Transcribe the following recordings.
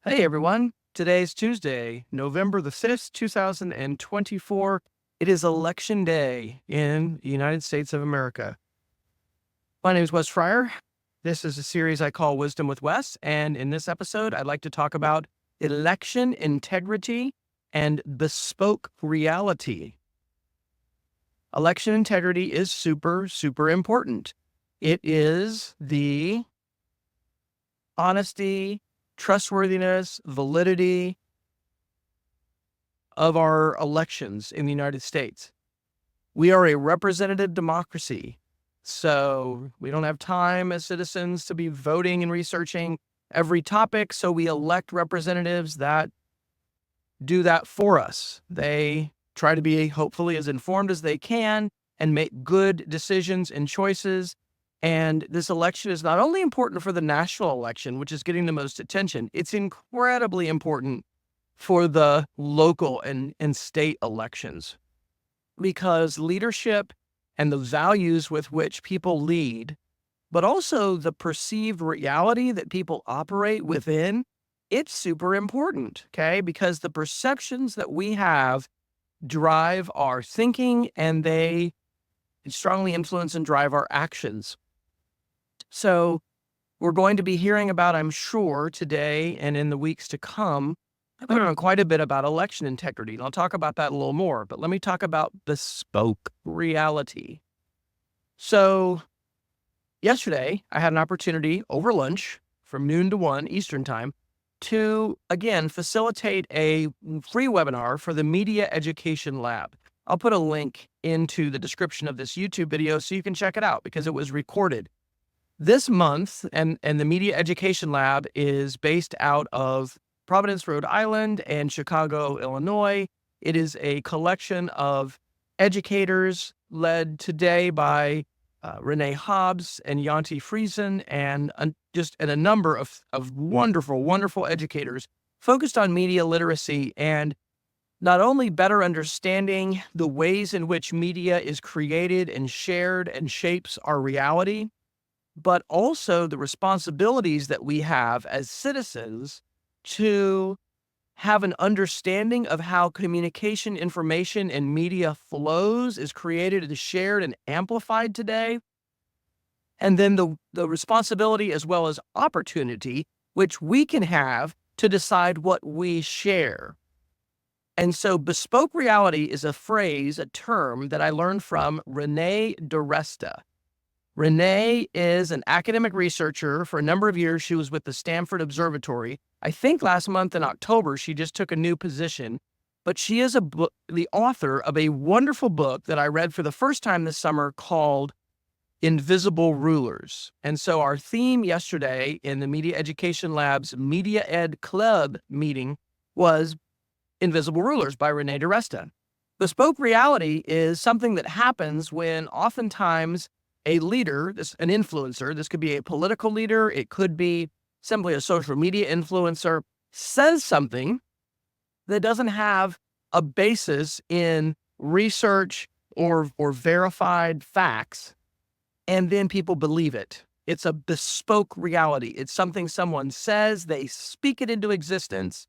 Hey everyone, today's Tuesday, November the 5th, 2024. It is election day in the United States of America. My name is Wes Fryer. This is a series I call Wisdom with Wes, and in this episode, I'd like to talk about election integrity and bespoke reality. Election integrity is super, super important. It is the honesty, trustworthiness, validity of our elections in the United States. We are a representative democracy, so we don't have time as citizens to be voting and researching every topic, so we elect representatives that do that for us. They try to be hopefully as informed as they can and make good decisions and choices. And this election is not only important for the national election, which is getting the most attention, it's incredibly important for the local and state elections, because leadership and the values with which people lead, but also the perceived reality that people operate within, it's super important, okay? Because the perceptions that we have drive our thinking and they strongly influence and drive our actions. So we're going to be hearing about, I'm sure, today and in the weeks to come, quite a bit about election integrity. And I'll talk about that a little more, but let me talk about bespoke reality. So yesterday, I had an opportunity over lunch from noon to 1 Eastern time to, again, facilitate a free webinar for the Media Education Lab. I'll put a link into the description of this YouTube video so you can check it out because it was recorded this month. And the Media Education Lab is based out of Providence, Rhode Island and Chicago, Illinois. It is a collection of educators led today by Renee Hobbs and Yanti Friesen and a number of wonderful, wonderful educators focused on media literacy and not only better understanding the ways in which media is created and shared and shapes our reality, but also the responsibilities that we have as citizens to have an understanding of how communication, information, and media flows, is created and shared and amplified today. And then the responsibility as well as opportunity, which we can have to decide what we share. And so bespoke reality is a phrase, a term that I learned from Renée DiResta. Renee is an academic researcher. For a number of years, she was with the Stanford Observatory. I think last month in October, she just took a new position, but she is the author of a wonderful book that I read for the first time this summer called Invisible Rulers. And so our theme yesterday in the Media Education Lab's Media Ed Club meeting was Invisible Rulers by Renée DiResta. Bespoke reality is something that happens when oftentimes a leader, an influencer, this could be a political leader, it could be simply a social media influencer, says something that doesn't have a basis in research or verified facts, and then people believe it. It's a bespoke reality. It's something someone says, they speak it into existence,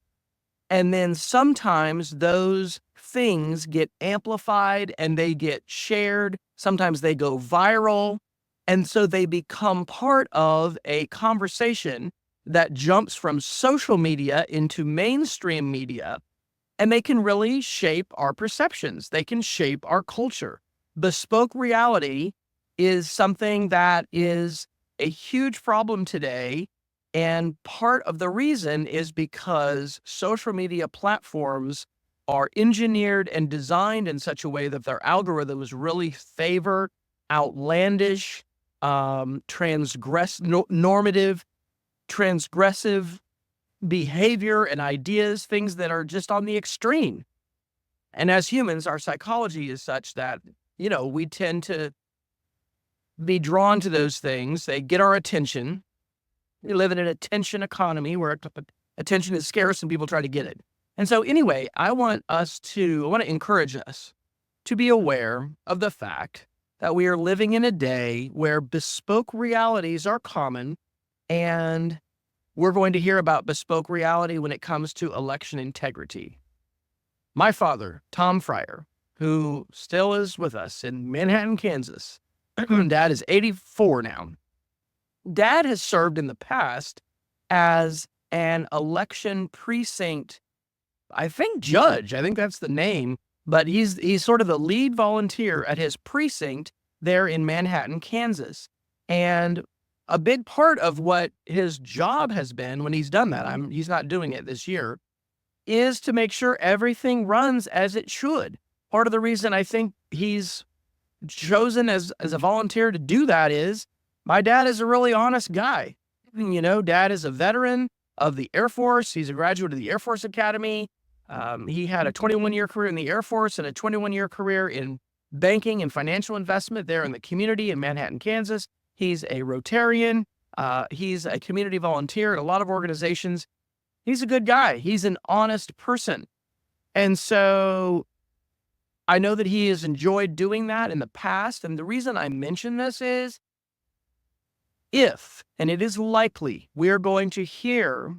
and then sometimes those things get amplified and they get shared. Sometimes they go viral. And so they become part of a conversation that jumps from social media into mainstream media. And they can really shape our perceptions. They can shape our culture. Bespoke reality is something that is a huge problem today. And part of the reason is because social media platforms are engineered and designed in such a way that their algorithms really favor outlandish, normative, transgressive behavior and ideas, things that are just on the extreme. And as humans, our psychology is such that, we tend to be drawn to those things. They get our attention. We live in an attention economy where attention is scarce and people try to get it. And so anyway, I want to encourage us to be aware of the fact that we are living in a day where bespoke realities are common and we're going to hear about bespoke reality when it comes to election integrity. My father, Tom Fryer, who still is with us in Manhattan, Kansas, Dad is 84 now. Dad has served in the past as an election precinct, I think judge, I think that's the name, but he's sort of the lead volunteer at his precinct there in Manhattan, Kansas. And a big part of what his job has been when he's done that, he's not doing it this year, is to make sure everything runs as it should. Part of the reason I think he's chosen as a volunteer to do that is my dad is a really honest guy. You know, Dad is a veteran of the Air Force. He's a graduate of the Air Force Academy. He had a 21-year career in the Air Force and a 21-year career in banking and financial investment there in the community in Manhattan, Kansas. He's a Rotarian. He's a community volunteer at a lot of organizations. He's a good guy. He's an honest person. And so I know that he has enjoyed doing that in the past. And the reason I mention this is if, and it is likely, we're going to hear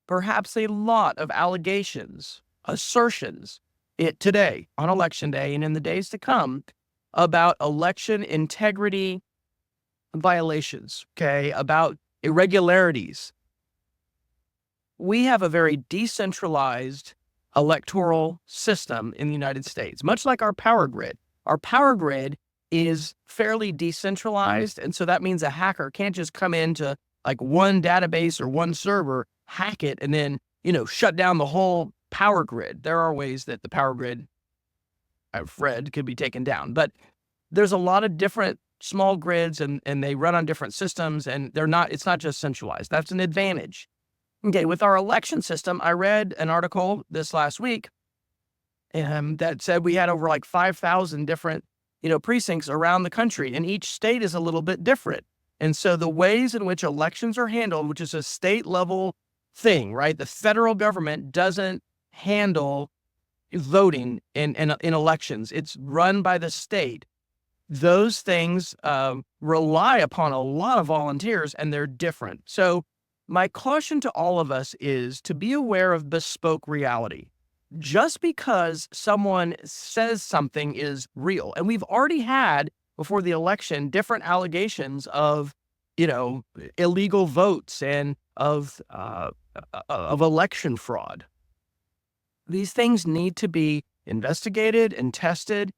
perhaps a lot of allegations, assertions today on election day and in the days to come about election integrity violations, okay, about irregularities. We have a very decentralized electoral system in the United States, much like our power grid. Our power grid is fairly decentralized, and so that means a hacker can't just come into like one database or one server, hack it, and then, shut down the whole power grid. There are ways that the power grid, I've read, could be taken down, but there's a lot of different small grids and they run on different systems, and it's not just centralized. That's an advantage. Okay, with our election system, I read an article this last week that said we had over like 5,000 different, precincts around the country, and each state is a little bit different. And so the ways in which elections are handled, which is a state level thing, right? The federal government doesn't handle voting in elections. It's run by the state. Those things rely upon a lot of volunteers, and they're different. So my caution to all of us is to be aware of bespoke reality. Just because someone says something is real, and we've already had, before the election, different allegations of, illegal votes and of election fraud. These things need to be investigated and tested.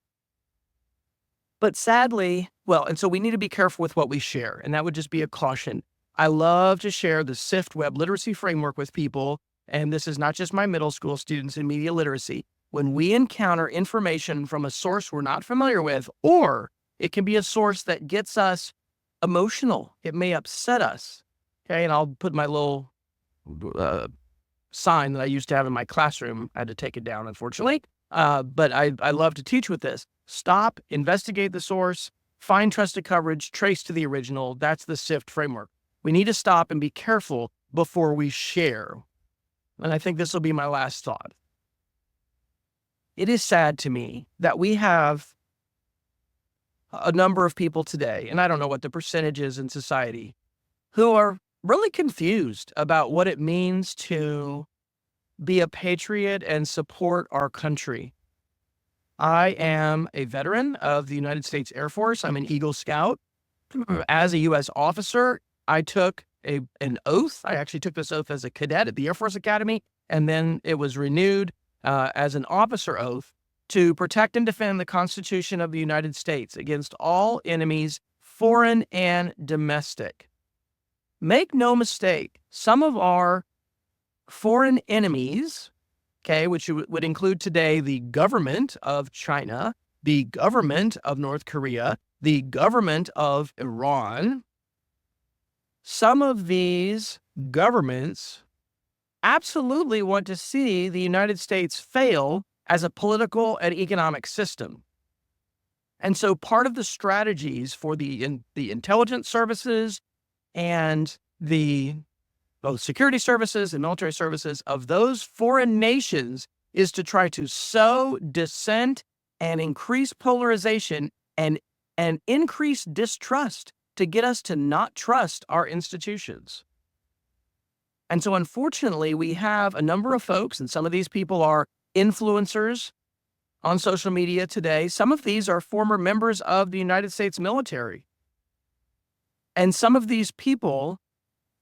But sadly, and so we need to be careful with what we share, and that would just be a caution. I love to share the SIFT web literacy framework with people, and this is not just my middle school students in media literacy. When we encounter information from a source we're not familiar with, or it can be a source that gets us emotional, it may upset us, okay? And I'll put my little sign that I used to have in my classroom. I had to take it down, unfortunately, but I love to teach with this. Stop, investigate the source, find trusted coverage, trace to the original. That's the SIFT framework. We need to stop and be careful before we share. And I think this will be my last thought. It is sad to me that we have a number of people today, and I don't know what the percentage is in society, who are really confused about what it means to be a patriot and support our country. I am a veteran of the United States Air Force. I'm an Eagle Scout. As a U.S. officer, I took an oath. I actually took this oath as a cadet at the Air Force Academy, and then it was renewed as an officer oath to protect and defend the Constitution of the United States against all enemies, foreign and domestic. Make no mistake, some of our foreign enemies, okay, which would include today the government of China, the government of North Korea, the government of Iran, some of these governments absolutely want to see the United States fail as a political and economic system. And so part of the strategies for the intelligence services and both security services and military services of those foreign nations is to try to sow dissent and increase polarization and increase distrust to get us to not trust our institutions. And so unfortunately, we have a number of folks, and some of these people are influencers on social media today. Some of these are former members of the United States military. And some of these people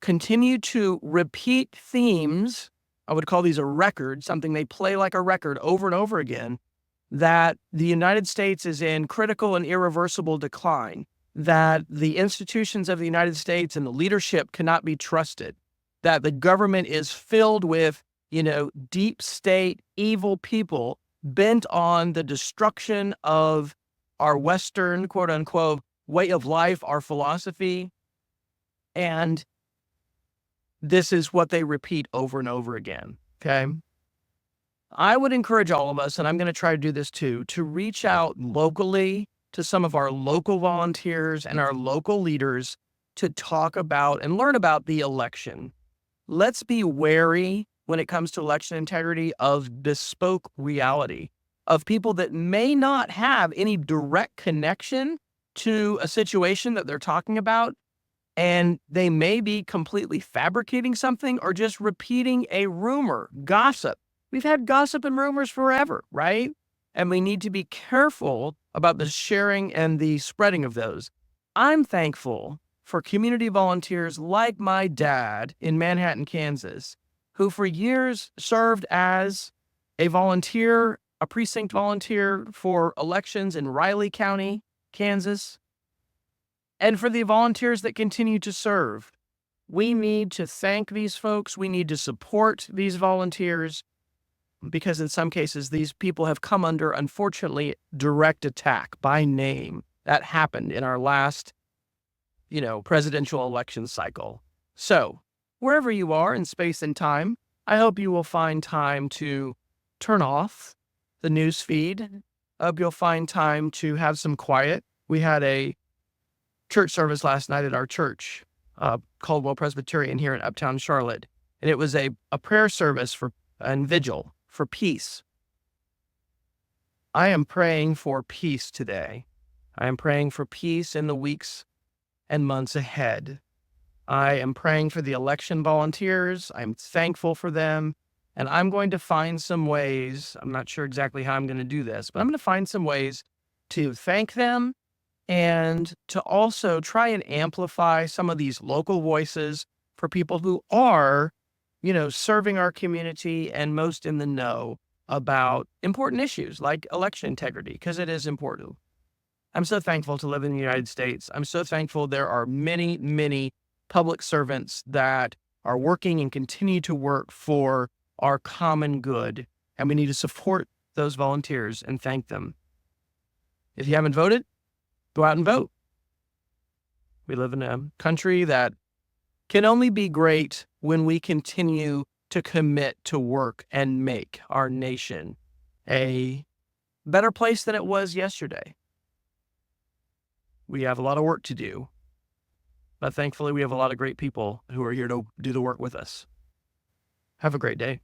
continue to repeat themes. I would call these a record, something they play like a record over and over again, that the United States is in critical and irreversible decline, that the institutions of the United States and the leadership cannot be trusted, that the government is filled with, deep state, evil people bent on the destruction of our Western, quote unquote, way of life, our philosophy. And this is what they repeat over and over again. Okay. I would encourage all of us, and I'm going to try to do this too, to reach out locally to some of our local volunteers and our local leaders to talk about and learn about the election. Let's be wary when it comes to election integrity of bespoke reality, of people that may not have any direct connection to a situation that they're talking about, and they may be completely fabricating something or just repeating a rumor, gossip. We've had gossip and rumors forever, right? And we need to be careful about the sharing and the spreading of those. I'm thankful for community volunteers like my dad in Manhattan, Kansas, who for years served as a volunteer, a precinct volunteer for elections in Riley County, Kansas. And for the volunteers that continue to serve, we need to thank these folks. We need to support these volunteers, because in some cases, these people have come under, unfortunately, direct attack by name. That happened in our last, presidential election cycle. So wherever you are in space and time, I hope you will find time to turn off the news feed. I hope you'll find time to have some quiet. We had a church service last night at our church, Caldwell Presbyterian here in Uptown Charlotte. And it was a prayer service and vigil for peace. I am praying for peace today. I am praying for peace in the weeks and months ahead. I am praying for the election volunteers. I'm thankful for them. And I'm going to find some ways, I'm not sure exactly how I'm going to do this, but I'm going to find some ways to thank them and to also try and amplify some of these local voices for people who are serving our community and most in the know about important issues like election integrity, because it is important. I'm so thankful to live in the United States. I'm so thankful there are many, many public servants that are working and continue to work for our common good. And we need to support those volunteers and thank them. If you haven't voted, go out and vote. We live in a country that can only be great when we continue to commit to work and make our nation a better place than it was yesterday. We have a lot of work to do, but thankfully we have a lot of great people who are here to do the work with us. Have a great day.